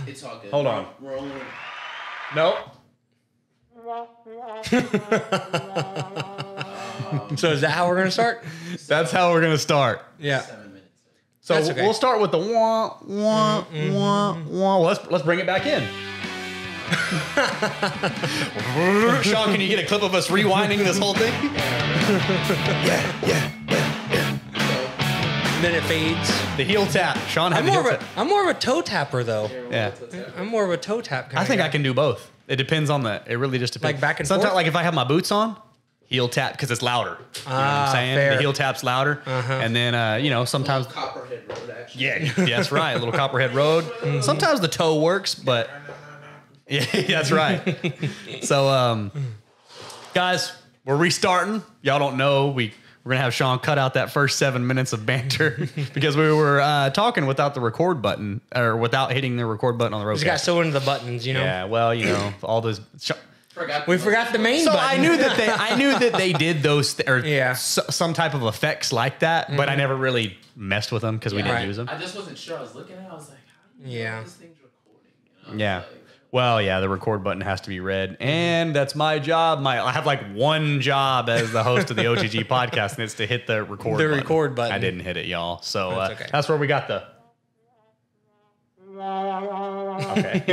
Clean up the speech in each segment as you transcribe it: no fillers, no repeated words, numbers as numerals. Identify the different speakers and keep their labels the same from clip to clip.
Speaker 1: It's all good.
Speaker 2: Hold on.
Speaker 1: We're only...
Speaker 2: Nope.
Speaker 3: So is that how we're going to start?
Speaker 2: That's how we're going to start.
Speaker 3: Yeah.
Speaker 1: 7 minutes.
Speaker 2: So
Speaker 3: That's okay.
Speaker 2: we'll start with the wah, wah, wah, wah. Let's bring it back in. Sean, can you get a clip of us rewinding this whole thing? Yeah.
Speaker 3: And then it fades.
Speaker 2: The heel tap. Sean,
Speaker 3: I'm more of a toe tapper though.
Speaker 2: Yeah.
Speaker 3: I'm more of a toe tap kind
Speaker 2: I
Speaker 3: of
Speaker 2: think
Speaker 3: guy.
Speaker 2: I can do both. It depends on it really just depends.
Speaker 3: Like back and
Speaker 2: Sometimes,
Speaker 3: forth?
Speaker 2: like if I have my boots on, heel tap because it's louder. You know what I'm saying?
Speaker 3: Fair.
Speaker 2: The heel tap's louder. And then, sometimes.
Speaker 1: Copperhead Road, actually.
Speaker 2: Yeah, that's right. A little Copperhead Road. Sometimes the toe works, but yeah, that's right. So, guys, we're restarting. Y'all don't know we're gonna have Sean cut out that first 7 minutes of banter because we were talking without the record button or without hitting the record button on the road.
Speaker 3: Just got so into the buttons, you know.
Speaker 2: Yeah, well, all those.
Speaker 3: We forgot the main
Speaker 2: So
Speaker 3: button.
Speaker 2: I knew that they did those
Speaker 3: Yeah.
Speaker 2: some type of effects like that, but I never really messed with them because we didn't
Speaker 3: Right.
Speaker 2: use them.
Speaker 1: I just wasn't sure. I was looking at it. I was like, how do you know this thing's recording? You know?
Speaker 2: Yeah.
Speaker 1: Like,
Speaker 2: Well, yeah, the record button has to be red, and that's my job. I have like one job as the host of the OTG podcast, and it's to hit the record button.
Speaker 3: record button.
Speaker 2: I didn't hit it, y'all. So
Speaker 3: That's okay.
Speaker 2: that's where we got the. Okay.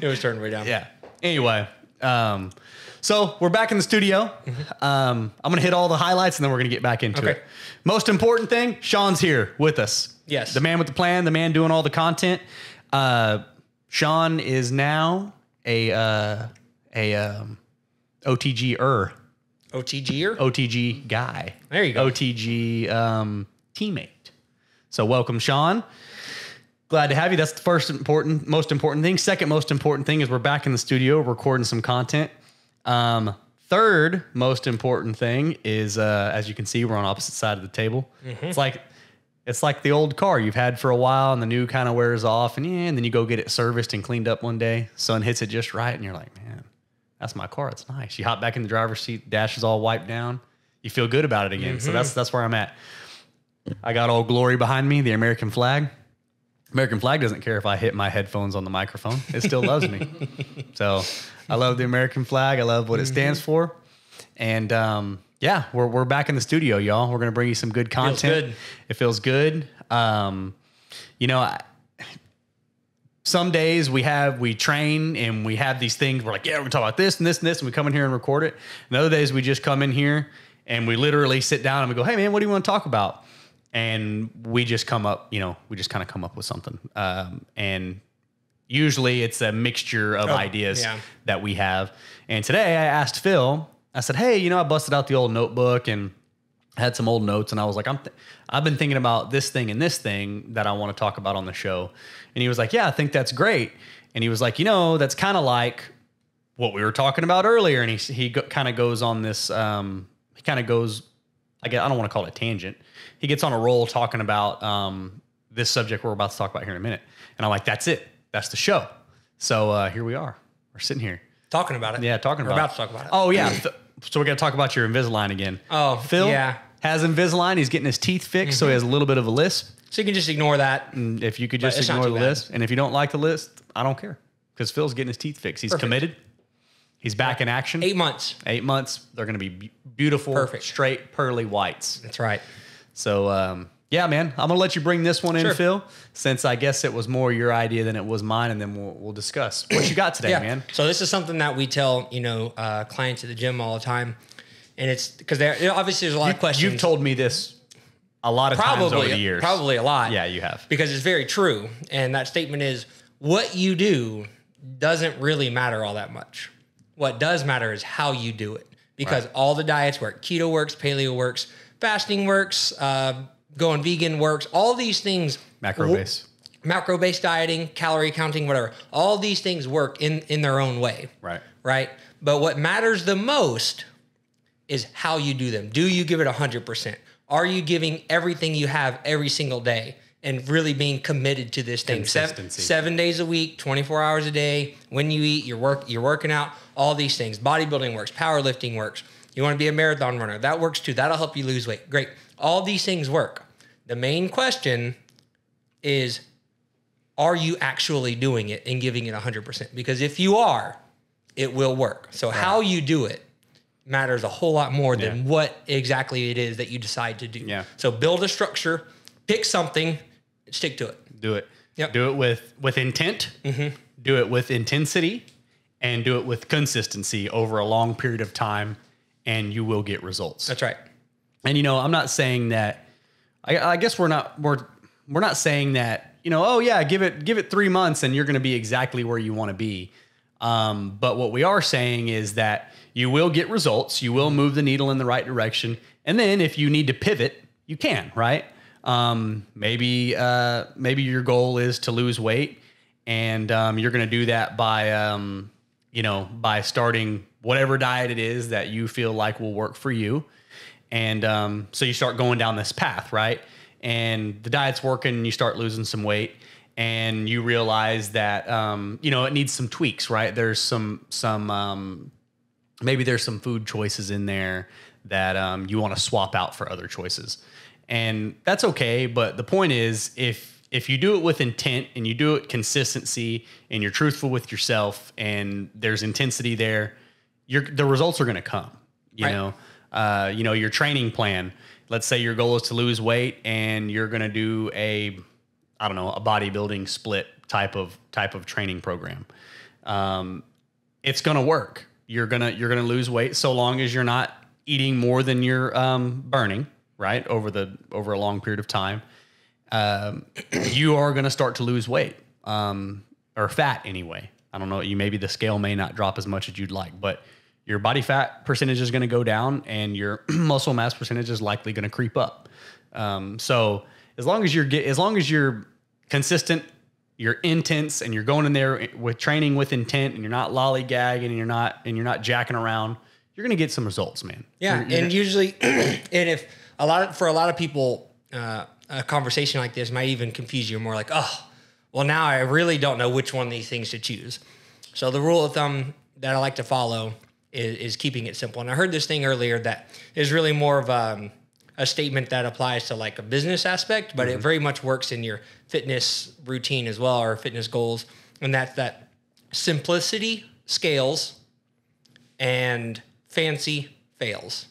Speaker 3: It was turned way down.
Speaker 2: Yeah. Anyway, so we're back in the studio. I'm gonna hit all the highlights, and then we're gonna get back into it. Most important thing, Sean's here with us.
Speaker 3: Yes.
Speaker 2: The man with the plan, the man doing all the content. Sean is now a OTG-er.
Speaker 3: OTGer?
Speaker 2: OTG guy.
Speaker 3: There you go.
Speaker 2: OTG teammate. So welcome, Sean. Glad to have you. That's the most important thing. Second most important thing is we're back in the studio recording some content. Third most important thing is, as you can see, we're on opposite side of the table. It's like the old car you've had for a while and the new kind of wears off and then you go get it serviced and cleaned up one day. Sun hits it just right and you're like, man, that's my car. It's nice. You hop back in the driver's seat, dash is all wiped down. You feel good about it again. So that's where I'm at. I got Old Glory behind me, the American flag. American flag doesn't care if I hit my headphones on the microphone. It still loves me. So I love the American flag. I love what it stands for. And yeah, we're back in the studio, y'all. We're going to bring you some good content. It feels good. Some days we train and we have these things. We're like, yeah, we're going to talk about this and this and this. And we come in here and record it. And other days we just come in here and we literally sit down and we go, hey man, what do you want to talk about? And we just come up, we just kind of come up with something. And usually it's a mixture of ideas that we have. And today I asked Phil, I said, hey, I busted out the old notebook and had some old notes. And I was like, I've been thinking about this thing and this thing that I want to talk about on the show. And he was like, yeah, I think that's great. And he was like, that's kind of like what we were talking about earlier. And he kind of goes on this, I don't want to call it a tangent. He gets on a roll talking about this subject we're about to talk about here in a minute. And I'm like, that's it. That's the show. So here we are. We're sitting here.
Speaker 3: Talking about it.
Speaker 2: Yeah, talking about it.
Speaker 3: We're about to talk about it.
Speaker 2: Oh, yeah. So we're going to talk about your Invisalign again.
Speaker 3: Oh,
Speaker 2: Phil has Invisalign. He's getting his teeth fixed, so he has a little bit of a lisp.
Speaker 3: So you can just ignore that.
Speaker 2: And if you could just ignore the lisp. And if you don't like the lisp, I don't care. Because Phil's getting his teeth fixed. He's committed. He's back in action.
Speaker 3: 8 months.
Speaker 2: 8 months. They're going to be beautiful, straight, pearly whites.
Speaker 3: That's right.
Speaker 2: So, yeah, man, I'm going to let you bring this one in, Phil, since I guess it was more your idea than it was mine, and then we'll discuss. What you got today, man?
Speaker 3: So this is something that we tell, clients at the gym all the time. And it's because obviously there's a lot of questions.
Speaker 2: You've told me this a lot of times over the years.
Speaker 3: Probably a lot.
Speaker 2: Yeah, you have.
Speaker 3: Because it's very true. And that statement is what you do doesn't really matter all that much. What does matter is how you do it. Because all the diets work. Keto works, paleo works, fasting works, going vegan works. All these things. Macro-based dieting, calorie counting, whatever. All these things work in their own way. Right? But what matters the most is how you do them. Do you give it 100%? Are you giving everything you have every single day and really being committed to this thing?
Speaker 2: Consistency.
Speaker 3: 7 days a week, 24 hours a day. When you eat, you're working out, all these things. Bodybuilding works, powerlifting works. You want to be a marathon runner. That works too. That'll help you lose weight. Great. All these things work. The main question is, are you actually doing it and giving it 100%? Because if you are, it will work. So how you do it matters a whole lot more than what exactly it is that you decide to do.
Speaker 2: Yeah.
Speaker 3: So build a structure, pick something, stick to it.
Speaker 2: Do it.
Speaker 3: Yep.
Speaker 2: Do it with intent. Do it with intensity, and do it with consistency over a long period of time, and you will get results.
Speaker 3: That's right.
Speaker 2: And I'm not saying that. I guess we're not saying that. Oh yeah, give it 3 months and you're going to be exactly where you want to be. But what we are saying is that you will get results. You will move the needle in the right direction, and then if you need to pivot, you can. Right? Maybe your goal is to lose weight, and you're going to do that by starting whatever diet it is that you feel like will work for you. And so you start going down this path, right? And the diet's working, and you start losing some weight, and you realize that it needs some tweaks, right? There's some maybe there's some food choices in there that you want to swap out for other choices. And that's okay, but the point is, if you do it with intent and you do it consistency and you're truthful with yourself and there's intensity there, the results are going to come. Your training plan. Let's say your goal is to lose weight and you're going to do a bodybuilding split type of training program. It's going to work. You're going to lose weight so long as you're not eating more than you're burning. Right, over a long period of time, you are going to start to lose weight or fat anyway. I don't know. Maybe the scale may not drop as much as you'd like, but your body fat percentage is going to go down, and your muscle mass percentage is likely going to creep up. So as long as you're consistent, you're intense, and you're going in there with training with intent, and you're not lollygagging, and you're not jacking around, you're going to get some results, man.
Speaker 3: Yeah, and usually, and for a lot of people, a conversation like this might even confuse you more. Like, oh, well, now I really don't know which one of these things to choose. So the rule of thumb that I like to follow is keeping it simple. And I heard this thing earlier that is really more of a statement that applies to like a business aspect, but it very much works in your fitness routine as well, or fitness goals. And that's that simplicity scales and fancy fails.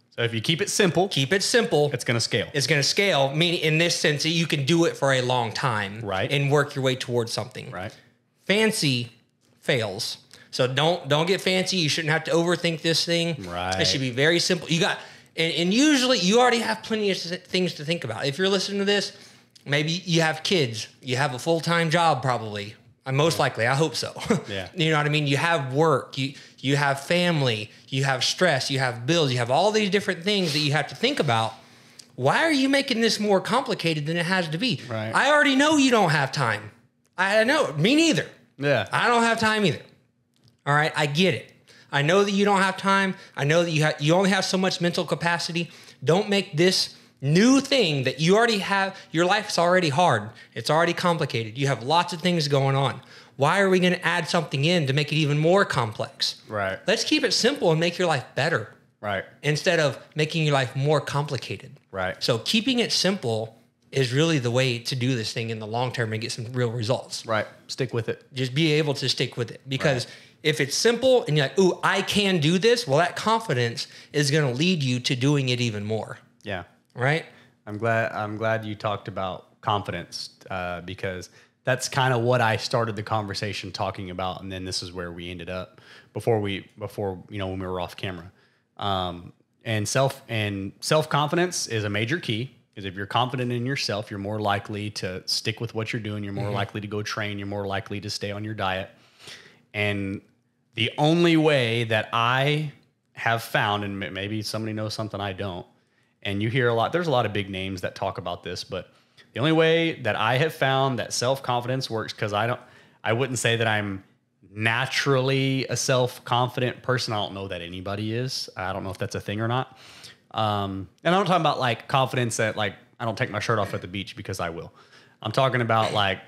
Speaker 2: So if you keep it simple, it's going to scale.
Speaker 3: It's going to scale, meaning in this sense that you can do it for a long time,
Speaker 2: right,
Speaker 3: and work your way towards something.
Speaker 2: Right.
Speaker 3: Fancy fails. So don't get fancy. You shouldn't have to overthink this thing.
Speaker 2: Right.
Speaker 3: It should be very simple. You got, and usually you already have plenty of things to think about. If you're listening to this, maybe you have kids, you have a full-time job, probably. Most likely, I hope so.
Speaker 2: Yeah.
Speaker 3: You know what I mean? You have work, you have family, you have stress, you have bills, you have all these different things that you have to think about. Why are you making this more complicated than it has to be?
Speaker 2: Right.
Speaker 3: I already know you don't have time. I know, me neither.
Speaker 2: Yeah.
Speaker 3: I don't have time either. All right, I get it. I know that you don't have time. I know that you only have so much mental capacity. Don't make this new thing that you already have. Your life's already hard. It's already complicated. You have lots of things going on. Why are we going to add something in to make it even more complex?
Speaker 2: Right.
Speaker 3: Let's keep it simple and make your life better.
Speaker 2: Right.
Speaker 3: Instead of making your life more complicated.
Speaker 2: Right.
Speaker 3: So keeping it simple is really the way to do this thing in the long term and get some real results.
Speaker 2: Right. Stick with it.
Speaker 3: Just be able to stick with it. Because if it's simple and you're like, ooh, I can do this, well, that confidence is going to lead you to doing it even more.
Speaker 2: Yeah.
Speaker 3: Right?
Speaker 2: I'm glad you talked about confidence because that's kind of what I started the conversation talking about, and then this is where we ended up before when we were off camera. And self-confidence is a major key, because if you're confident in yourself, you're more likely to stick with what you're doing. You're more likely to go train. You're more likely to stay on your diet. And the only way that I have found, and maybe somebody knows something I don't, and you hear a lot, there's a lot of big names that talk about this, but the only way that I have found that self-confidence works, because I wouldn't say that I'm naturally a self-confident person. I don't know that anybody is. I don't know if that's a thing or not. And I'm not talking about like confidence that like I don't take my shirt off at the beach, because I will. I'm talking about like,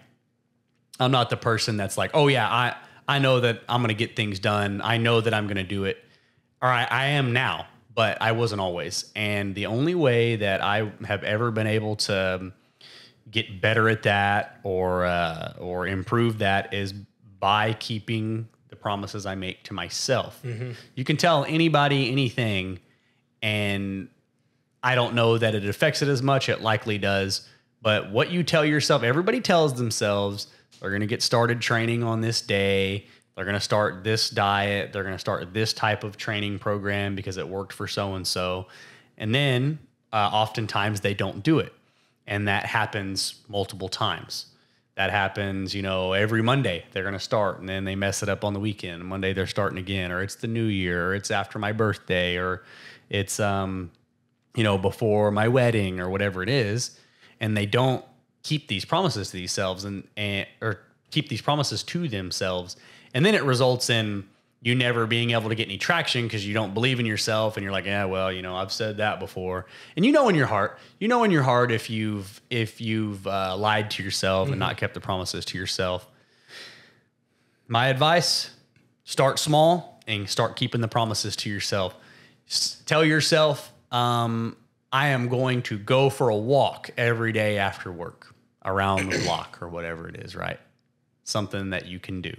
Speaker 2: I'm not the person that's like, oh yeah, I know that I'm going to get things done. I know that I'm going to do it. All right, I am now, but I wasn't always. And the only way that I have ever been able to get better at that or improve that is by keeping the promises I make to myself. You can tell anybody anything, and I don't know that it affects it as much. It likely does. But what you tell yourself, everybody tells themselves they're going to get started training on this day. They're going to start this diet. They're going to start this type of training program because it worked for so-and-so. And then oftentimes they don't do it. And that happens multiple times. That happens, every Monday they're going to start, and then they mess it up on the weekend. Monday they're starting again, or it's the new year, or it's after my birthday, or it's, before my wedding, or whatever it is. And they don't keep these promises to themselves or keep these promises to themselves. And then it results in you never being able to get any traction because you don't believe in yourself, and you're like, yeah, well, I've said that before. And in your heart, if you've lied to yourself and not kept the promises to yourself. My advice, start small and start keeping the promises to yourself. Tell yourself, I am going to go for a walk every day after work around the block or whatever it is, right? Something that you can do.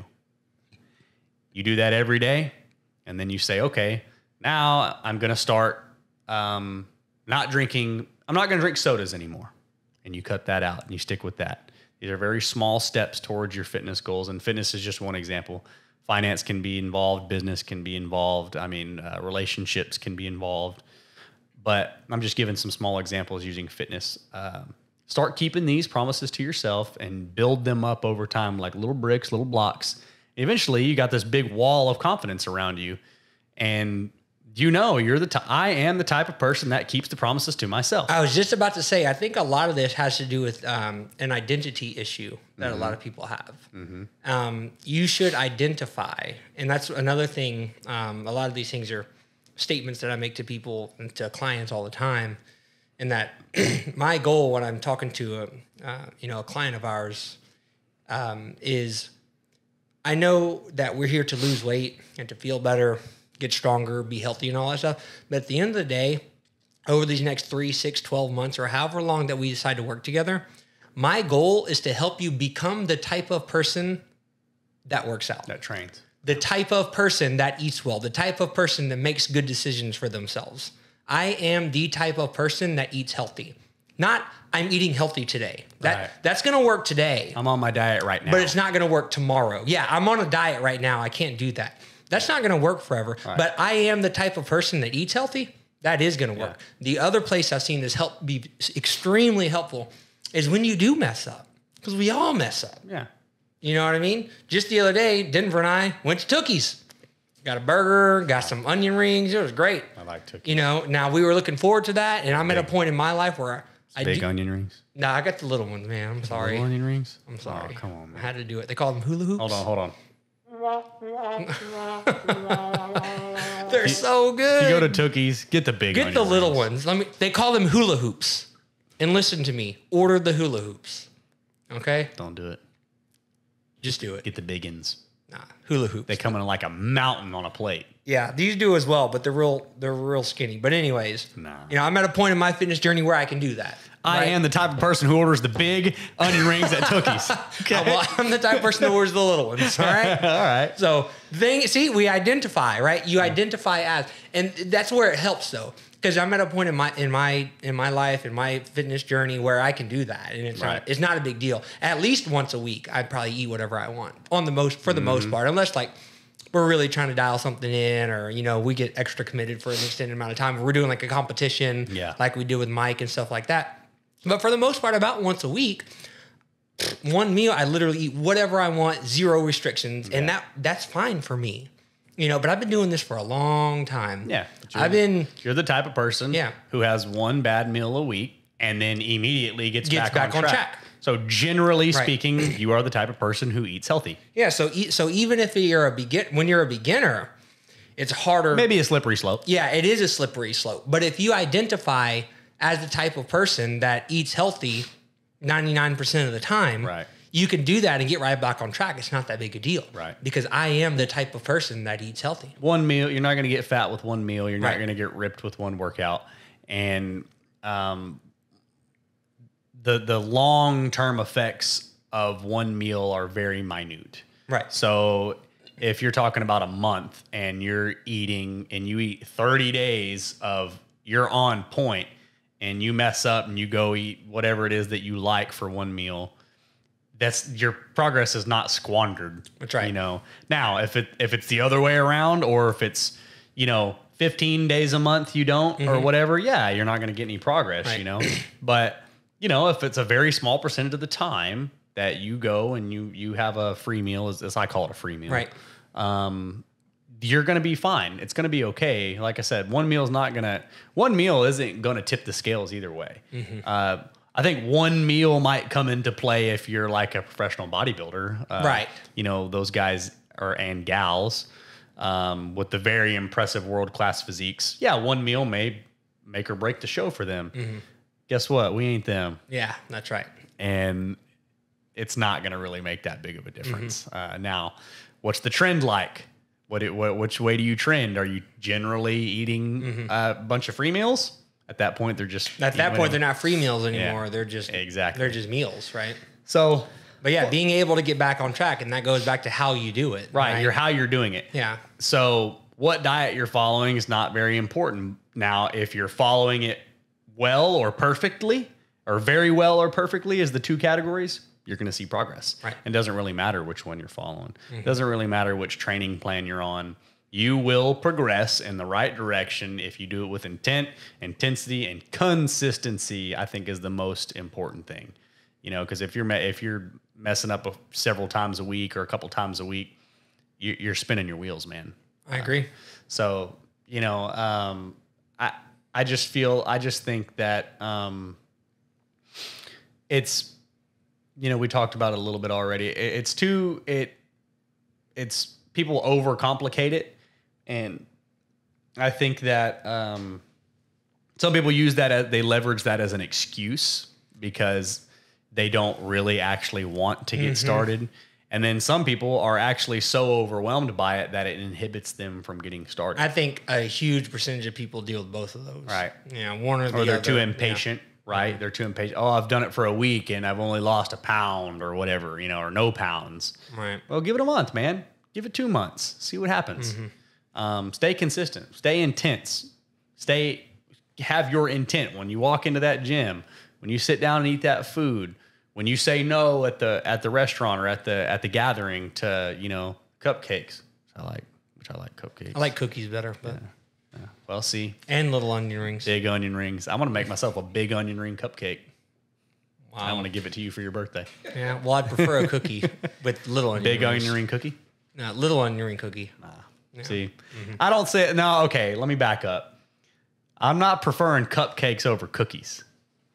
Speaker 2: You do that every day, and then you say, okay, now I'm going to start not drinking. I'm not going to drink sodas anymore. And you cut that out and you stick with that. These are very small steps towards your fitness goals. And fitness is just one example. Finance can be involved. Business can be involved. Relationships can be involved. But I'm just giving some small examples using fitness. Start keeping these promises to yourself and build them up over time, like little bricks, little blocks. Eventually, you got this big wall of confidence around you, and I am the type of person that keeps the promises to myself.
Speaker 3: I was just about to say, I think a lot of this has to do with an identity issue that a lot of people have. You should identify, and that's another thing. A lot of these things are statements that I make to people and to clients all the time, and that my goal when I'm talking to a client of ours is, I know that we're here to lose weight and to feel better, get stronger, be healthy and all that stuff. But at the end of the day, over these next 3, 6, 12 months or however long that we decide to work together, my goal is to help you become the type of person that works out.
Speaker 2: That trains.
Speaker 3: The type of person that eats well, the type of person that makes good decisions for themselves. I am the type of person that eats healthy. Not I'm eating healthy today. That's going to work today.
Speaker 2: I'm on my diet right now.
Speaker 3: But it's not going to work tomorrow. Yeah, I'm on a diet right now. I can't do that. That's not going to work forever. Right. But I am the type of person that eats healthy. That is going to work. The other place I've seen this be extremely helpful is when you do mess up. Because we all mess up.
Speaker 2: Yeah.
Speaker 3: You know what I mean? Just the other day, Denver and I went to Tookies. Got a burger, got some onion rings. It was great.
Speaker 2: I like Tookies.
Speaker 3: Now we were looking forward to that. And I'm at a point in my life where
Speaker 2: big onion rings?
Speaker 3: No, I got the little ones, man. I'm sorry.
Speaker 2: Little onion rings?
Speaker 3: I'm sorry.
Speaker 2: Oh, come on, man.
Speaker 3: I had to do it. They call them hula hoops.
Speaker 2: Hold on.
Speaker 3: They're so good.
Speaker 2: If you go to Tookies, get the big onion
Speaker 3: Get the little
Speaker 2: rings.
Speaker 3: ones. They call them hula hoops. And listen to me. Order the hula hoops. Okay?
Speaker 2: Don't do it.
Speaker 3: Just do it.
Speaker 2: Get the big ones.
Speaker 3: Nah, hula hoops.
Speaker 2: They come in like a mountain on a plate.
Speaker 3: Yeah, these do as well, but they're real skinny. But anyways, I'm at a point in my fitness journey where I can do that.
Speaker 2: I am the type of person who orders the big onion rings at Tookies.
Speaker 3: Okay. Well, I'm the type of person that orders the little ones. All right.
Speaker 2: All right.
Speaker 3: So we identify, right? You identify as, and that's where it helps though, because I'm at a point in my life, in my fitness journey where I can do that, and it's not a big deal. At least once a week, I probably eat whatever I want for the most part, unless like we're really trying to dial something in, or we get extra committed for an extended amount of time. We're doing like a competition, like we do with Mike and stuff like that. But for the most part, about once a week, one meal, I literally eat whatever I want, zero restrictions, and that's fine for me. But I've been doing this for a long time.
Speaker 2: Yeah, you're the type of person who has one bad meal a week and then immediately gets back on track. So generally speaking, you are the type of person who eats healthy.
Speaker 3: Yeah. So even if when you're a beginner, it's harder.
Speaker 2: Maybe a slippery slope.
Speaker 3: Yeah, it is a slippery slope. But if you identify as the type of person that eats healthy 99% of the time, you can do that and get right back on track. It's not that big a deal.
Speaker 2: Right.
Speaker 3: Because I am the type of person that eats healthy.
Speaker 2: One meal, you're not going to get fat with one meal. You're not going to get ripped with one workout. And the long-term effects of one meal are very minute.
Speaker 3: Right.
Speaker 2: So if you're talking about a month and you're eating and you eat 30 days of you're on point and you mess up and you go eat whatever it is that you like for one meal, that's your progress is not squandered.
Speaker 3: That's right.
Speaker 2: You know, now if it's the other way around, or if it's, 15 days a month you don't or whatever, yeah, you're not going to get any progress,
Speaker 3: Right.
Speaker 2: But, if it's a very small percentage of the time that you go and you have a free meal, as I call it, a free meal,
Speaker 3: Right.
Speaker 2: You're going to be fine. It's going to be okay. Like I said, one meal isn't going to tip the scales either way. I think one meal might come into play if you're like a professional bodybuilder,
Speaker 3: Right.
Speaker 2: Those guys and gals, with the very impressive world-class physiques. Yeah. One meal may make or break the show for them. Guess what? We ain't them.
Speaker 3: Yeah, that's right.
Speaker 2: And it's not going to really make that big of a difference. Now, what's the trend like? Which way do you trend? Are you generally eating a bunch of free meals? At that point, they're just
Speaker 3: they're not free meals anymore.
Speaker 2: Yeah,
Speaker 3: they're just
Speaker 2: exactly.
Speaker 3: They're just meals, right?
Speaker 2: So,
Speaker 3: but yeah, being able to get back on track, and that goes back to how you do it.
Speaker 2: right? How you're doing it.
Speaker 3: Yeah.
Speaker 2: So, what diet you're following is not very important. Now, if you're following it well or perfectly, or very well or perfectly, is the two categories, you're going to see progress.
Speaker 3: Right.
Speaker 2: It doesn't really matter which one you're following. It doesn't really matter which training plan you're on. You will progress in the right direction if you do it with intent, intensity, and consistency. I think is the most important thing. Because if you're messing up several times a week or a couple times a week, you're spinning your wheels, man.
Speaker 3: I agree.
Speaker 2: So I just think that it's, we talked about it a little bit already. It's people overcomplicate it. And I think that some people they leverage that as an excuse because they don't really actually want to get started. And then some people are actually so overwhelmed by it that it inhibits them from getting started.
Speaker 3: I think a huge percentage of people deal with both of those.
Speaker 2: Right.
Speaker 3: Yeah, one or the other.
Speaker 2: Or they're too impatient, right? They're too impatient. Oh, I've done it for a week and I've only lost a pound or whatever, or no pounds.
Speaker 3: Right.
Speaker 2: Well, give it a month, man. Give it 2 months. See what happens. Stay consistent. Stay intense. Have your intent when you walk into that gym, when you sit down and eat that food, when you say no at the restaurant or at the gathering to cupcakes. I like cupcakes.
Speaker 3: I like cookies better, but
Speaker 2: Yeah. Well, see,
Speaker 3: and little onion rings.
Speaker 2: big onion rings. I want to make myself a big onion ring cupcake.
Speaker 3: Wow.
Speaker 2: I want to give it to you for your birthday.
Speaker 3: Yeah. Well, I'd prefer a cookie with little onion
Speaker 2: Big
Speaker 3: rings.
Speaker 2: onion ring cookie.
Speaker 3: No, little onion ring cookie. Yeah.
Speaker 2: See, I don't say it. No, okay. Let me back up. I'm not preferring cupcakes over cookies.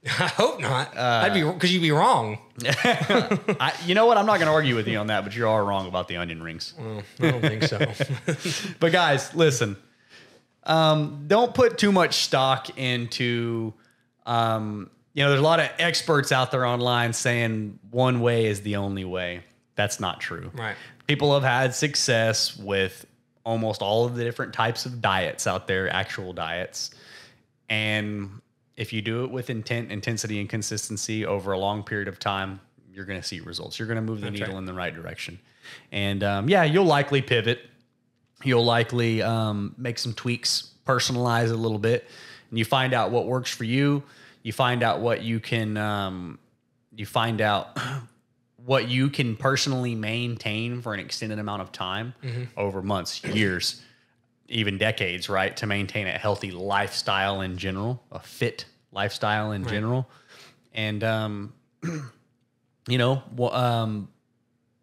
Speaker 3: I hope not. Because you'd be wrong.
Speaker 2: You know what? I'm not going to argue with you on that, but you are wrong about the onion rings.
Speaker 3: I don't think so.
Speaker 2: But guys, listen. Don't put too much stock into. There's a lot of experts out there online saying one way is the only way. That's not true.
Speaker 3: Right.
Speaker 2: People have had success with almost all of the different types of diets out there, actual diets. And if you do it with intent, intensity, and consistency over a long period of time, you're going to see results. You're going to move the needle in the right direction. And you'll likely pivot. You'll likely make some tweaks, personalize it a little bit, and you find out what works for you. You find out what you can. You find out what you can personally maintain for an extended amount of time over months, years, even decades, right? To maintain a healthy lifestyle in general, a fit lifestyle in general. And,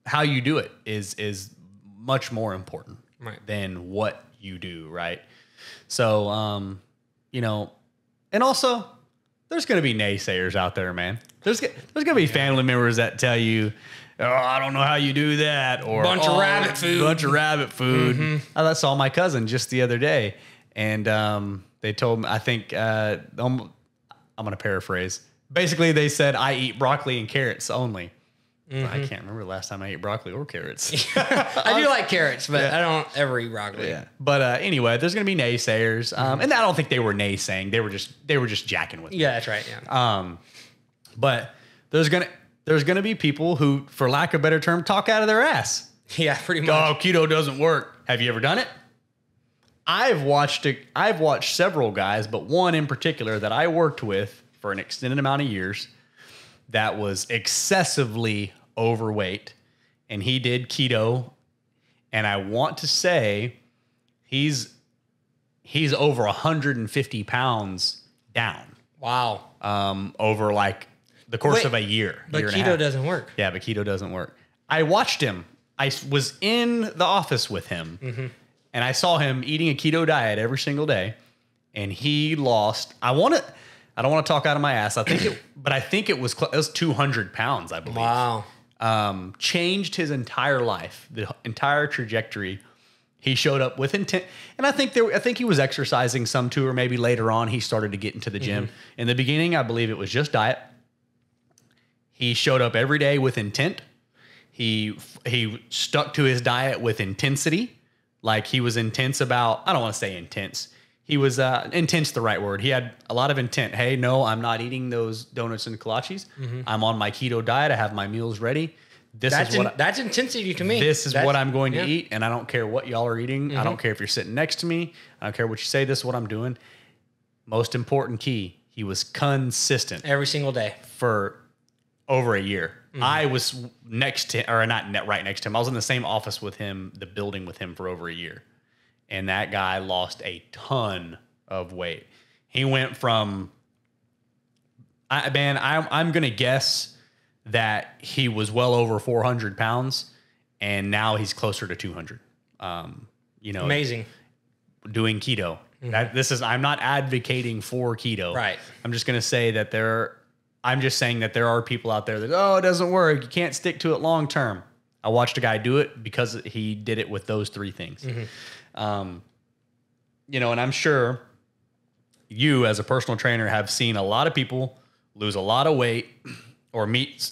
Speaker 2: how you do it is much more important than what you do, right? So, and also there's going to be naysayers out there, man. There's going to be family members that tell you, oh, I don't know how you do that. Or
Speaker 3: bunch of rabbit food.
Speaker 2: I saw my cousin just the other day, and they told me, I think, I'm going to paraphrase. Basically, they said, I eat broccoli and carrots only. I can't remember the last time I ate broccoli or carrots.
Speaker 3: I do like carrots, but I don't ever eat broccoli.
Speaker 2: Yeah. But anyway, there's going to be naysayers. And I don't think they were naysaying. They were just jacking with me.
Speaker 3: Yeah, that's right. Yeah.
Speaker 2: But there's gonna be people who, for lack of a better term, talk out of their ass.
Speaker 3: Yeah, pretty much.
Speaker 2: Oh, keto doesn't work. Have you ever done it? I've watched several guys, but one in particular that I worked with for an extended amount of years that was excessively overweight, and he did keto. And I want to say he's over 150 pounds down.
Speaker 3: Wow.
Speaker 2: Over like the course of a year.
Speaker 3: But
Speaker 2: year and a
Speaker 3: keto
Speaker 2: half.
Speaker 3: doesn't work.
Speaker 2: Yeah, but keto doesn't work. I watched him. I was in the office with him, and I saw him eating a keto diet every single day, and he lost. I don't want to talk out of my ass. I think it was 200 pounds, I believe.
Speaker 3: Wow.
Speaker 2: Changed his entire life, the entire trajectory. He showed up with intent, and I think he was exercising some too, or maybe later on he started to get into the gym. In the beginning, I believe it was just diet. He showed up every day with intent. He stuck to his diet with intensity, like he was intense about. I don't want to say intense. He was intense, the right word. He had a lot of intent. Hey, no, I'm not eating those donuts and kolaches. I'm on my keto diet. I have my meals ready.
Speaker 3: That's intensity to me.
Speaker 2: This is what I'm going to eat, and I don't care what y'all are eating. I don't care if you're sitting next to me. I don't care what you say. This is what I'm doing. Most important key, he was consistent.
Speaker 3: Every single day.
Speaker 2: For over a year. I was next to, or not right next to him. I was in the same office with him, the building with him for over a year. And that guy lost a ton of weight. He went from, I'm going to guess that he was well over 400 pounds, and now he's closer to 200.
Speaker 3: Amazing.
Speaker 2: Doing keto. I'm not advocating for keto.
Speaker 3: Right.
Speaker 2: I'm just going to say that I'm just saying that there are people out there that, it doesn't work. You can't stick to it long term. I watched a guy do it because he did it with those three things. And I'm sure you as a personal trainer have seen a lot of people lose a lot of weight or meet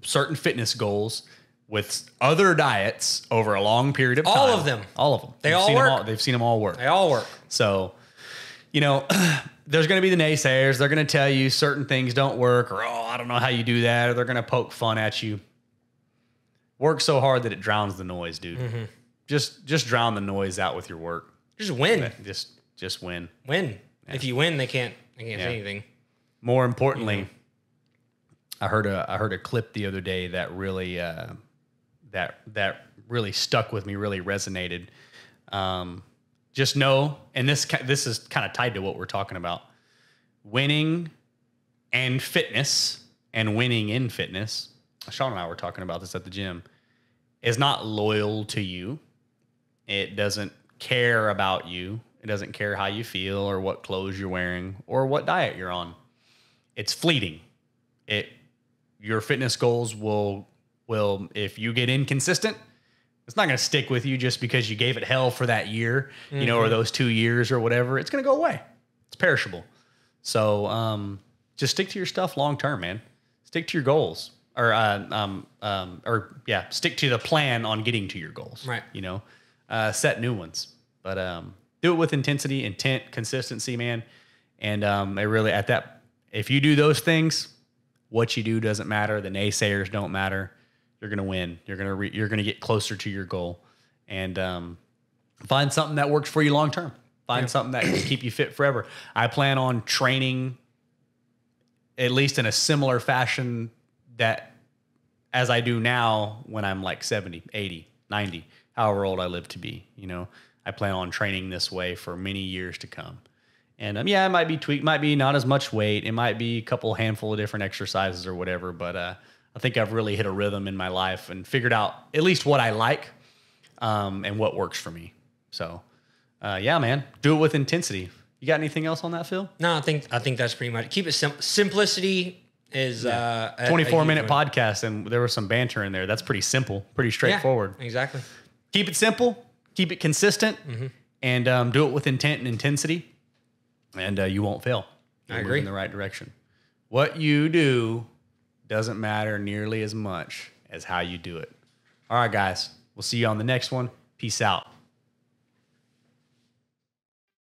Speaker 2: certain fitness goals with other diets over a long period of time.
Speaker 3: All of them.
Speaker 2: They've seen them all work.
Speaker 3: They all work.
Speaker 2: So, there's going to be the naysayers. They're going to tell you certain things don't work, or, I don't know how you do that, or they're going to poke fun at you. Work so hard that it drowns the noise, dude. Just drown the noise out with your work.
Speaker 3: Just win.
Speaker 2: Just win.
Speaker 3: Win. Yeah. If you win, they can't say anything.
Speaker 2: More importantly, I heard a clip the other day that really that really stuck with me, really resonated. Just know, and this is kind of tied to what we're talking about, winning and fitness and winning in fitness. Sean and I were talking about this at the gym, is not loyal to you. It doesn't care about you. It doesn't care how you feel or what clothes you're wearing or what diet you're on. It's fleeting. Your fitness goals will, if you get inconsistent, it's not going to stick with you just because you gave it hell for that year, or those 2 years or whatever. It's going to go away. It's perishable. So just stick to your stuff long term, man. Stick to your goals, or stick to the plan on getting to your goals.
Speaker 3: Right.
Speaker 2: Set new ones, but do it with intent, consistency, man. And if you do those things, what you do doesn't matter. The naysayers don't matter. You're going to win. You're going to get closer to your goal, and find something that works for you long term. Find something that can keep you fit forever. I plan on training at least in a similar fashion that as I do now when I'm like 70, 80, 90, however old I live to be. I plan on training this way for many years to come. And it might be tweaked, might be not as much weight. It might be a handful of different exercises or whatever, but I think I've really hit a rhythm in my life and figured out at least what I like and what works for me. So, man, do it with intensity. You got anything else on that, Phil?
Speaker 3: No, I think that's pretty much. Keep it simple. Simplicity is
Speaker 2: 24-minute podcast, and there was some banter in there. That's pretty simple, pretty straightforward.
Speaker 3: Yeah, exactly.
Speaker 2: Keep it simple, keep it consistent, and do it with intent and intensity, and you won't fail.
Speaker 3: I agree.
Speaker 2: In the right direction. What you do doesn't matter nearly as much as how you do it. All right, guys. We'll see you on the next one. Peace out.